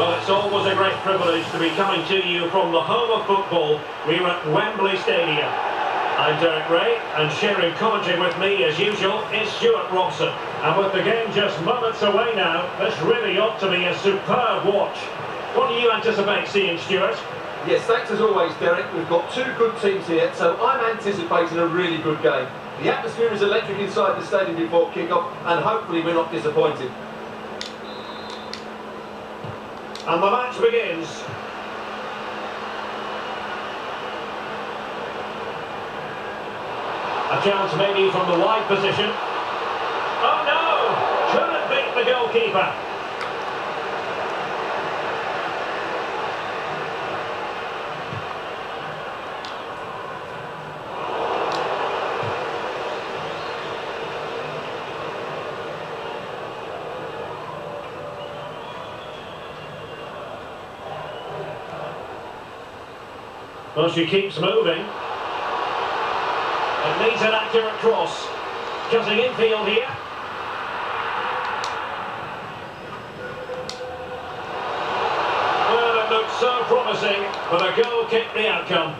Well, it's always a great privilege to be coming to you from the home of football. We're at Wembley Stadium. I'm Derek Ray, and sharing commentary with me, as usual, is Stuart Robson. And with the game just moments away now, this really ought to be a superb watch. What do you anticipate seeing, Stuart? Yes, thanks as always, Derek. We've got two good teams here, so I'm anticipating a really good game. The atmosphere is electric inside the stadium before kick-off, and hopefully we're not disappointed. And the match begins. A chance maybe from the wide position. Oh no! Couldn't beat the goalkeeper. Well, she keeps moving. It needs an accurate cross. Cutting infield here. Well, it looked so promising, but a goal kicked the outcome.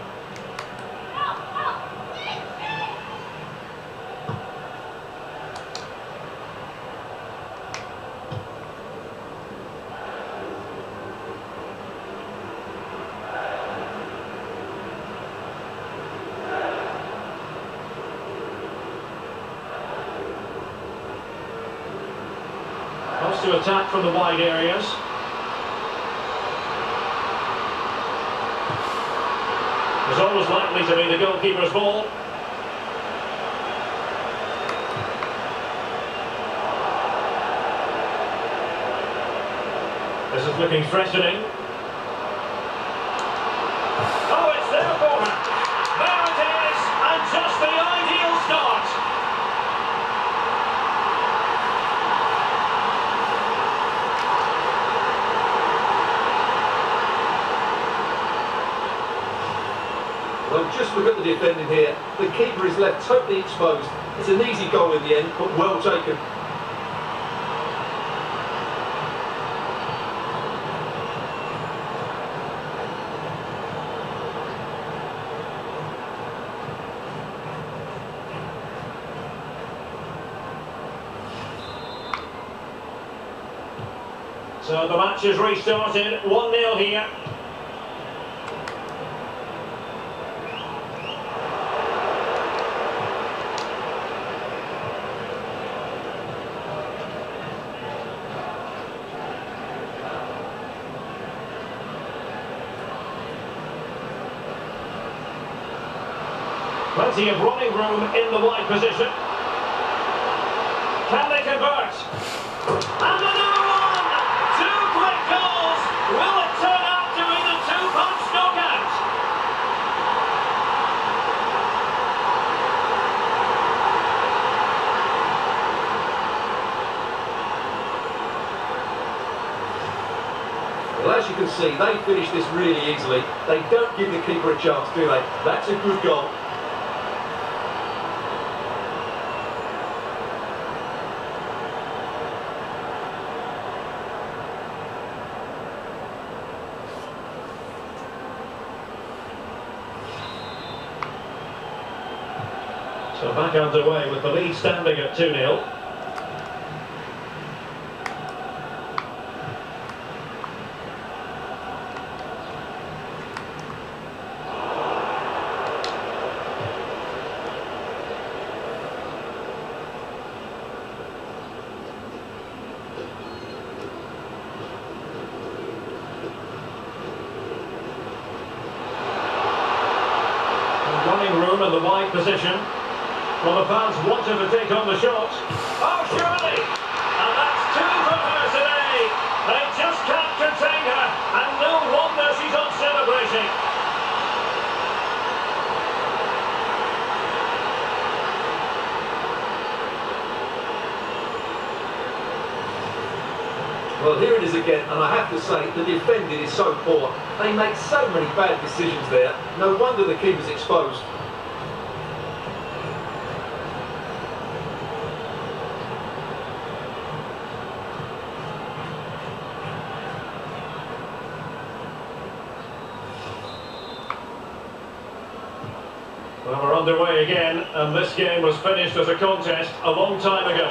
To attack from the wide areas. It's always likely to be the goalkeeper's ball. This is looking threatening. Oh, it's there for her. There it is, and just the ideal start. Well, just look at the defending here. The keeper is left totally exposed. It's an easy goal in the end, but well taken. So the match is restarted, 1-0 here. Plenty of running room in the wide position. Can they convert? And another one! Two quick goals! Will it turn out to be the two-punch knockout? Well, as you can see, they finish this really easily. They don't give the keeper a chance, do they? That's a good goal. So back underway with the lead standing at 2-0. Running room in the wide position. Well, the fans wanted to take on the shot. Oh, surely! And that's two for her today. They just can't contain her, and no wonder she's on celebrating. Well, here it is again, and I have to say, the defending is so poor. They make so many bad decisions there. No wonder the keeper's exposed. Well, we're underway again, and this game was finished as a contest a long time ago.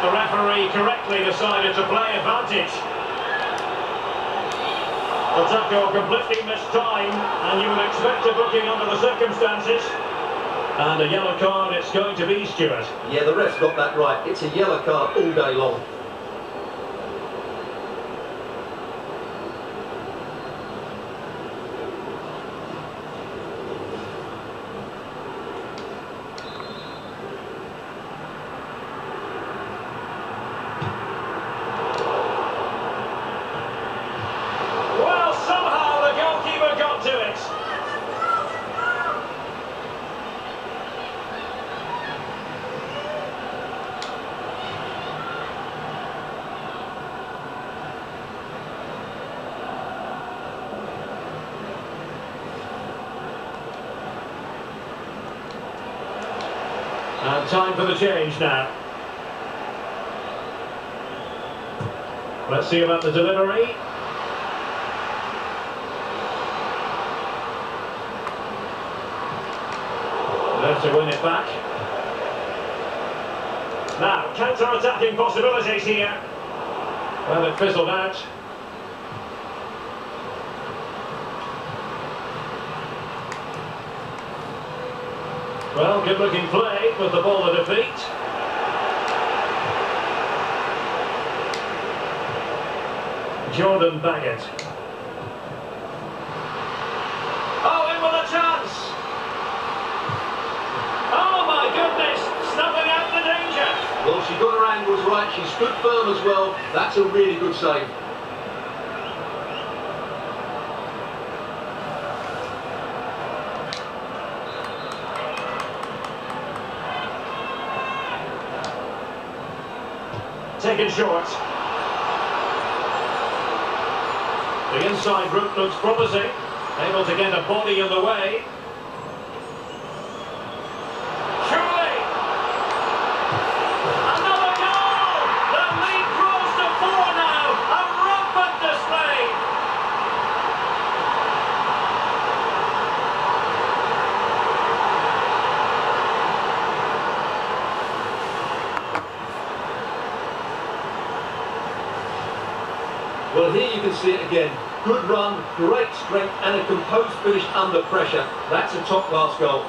The referee correctly decided to play advantage. The tackle completely missed time, and you would expect a booking under the circumstances. And a yellow card it's going to be, Stuart. Yeah, the ref's got that right. It's a yellow card all day long. Well, somehow the goalkeeper got to it. And time for the change now. Let's see about the delivery. There to win it back. Now, counter-attacking possibilities here. Well, it fizzled out. Well, good-looking play with the ball at defeat. Jordan Baggett. Oh, in with a chance! Oh my goodness! Snuffing out the danger! Well, she got her angles right. She stood firm as well. That's a really good save. Taken short. The inside route looks promising. Able to get a body in the way. Surely! Another goal! The lead grows to 4 now. A rampant display. Well, here you can see it again. Good run, great strength, and a composed finish under pressure. That's a top-class goal.